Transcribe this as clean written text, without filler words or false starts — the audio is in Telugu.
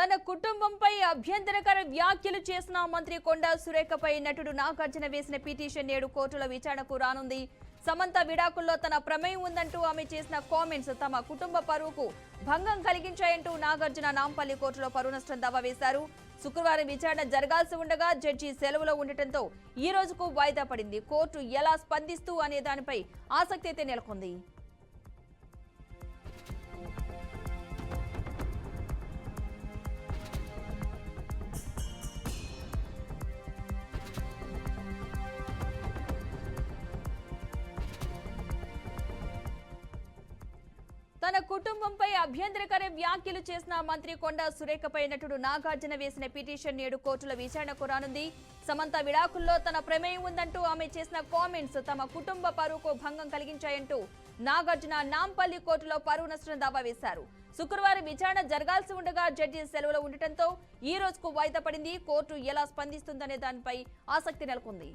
తన కుటుంబంపై అభ్యంతరకర వ్యాఖ్యలు చేసిన మంత్రి కొండా సురేఖపై నటుడు నాగార్జున వేసిన పిటిషన్ నేడు కోర్టులో విచారణకు రానుంది. సమంత విడాకుల్లో తన ప్రమేయం ఉందంటూ ఆమె చేసిన కామెంట్స్ తమ కుటుంబ పరువుకు భంగం కలిగించాయంటూ నాగార్జున నాంపల్లి కోర్టులో పరువు నష్టం దావా వేశారు. శుక్రవారం విచారణ జరగాల్సి ఉండగా జడ్జి సెలవులో ఉండటంతో ఈ రోజుకు వాయిదా పడింది. కోర్టు ఎలా స్పందిస్తూ అనే దానిపై ఆసక్తి అయితే నెలకొంది. తన కుటుంబంపై అభ్యంతరకర వ్యాఖ్యలు చేసిన మంత్రి కొండా సురేఖపై నటుడు నాగార్జున వేసిన పిటిషన్ నేడు కోర్టులో విచారణకు రానుంది. సమంత విడాకుల్లో తన ప్రమేయం ఉందంటూ ఆమె చేసిన కామెంట్స్ తమ కుటుంబ పరువుకు భంగం కలిగించాయంటూ నాగార్జున నాంపల్లి కోర్టులో పరువు నష్టం దావా వేశారు. శుక్రవారం విచారణ జరగాల్సి ఉండగా జడ్జి సెలవులో ఉండటంతో ఈ రోజుకు వాయిదా పడింది. కోర్టు ఎలా స్పందిస్తుందనే దానిపై ఆసక్తి నెలకొంది.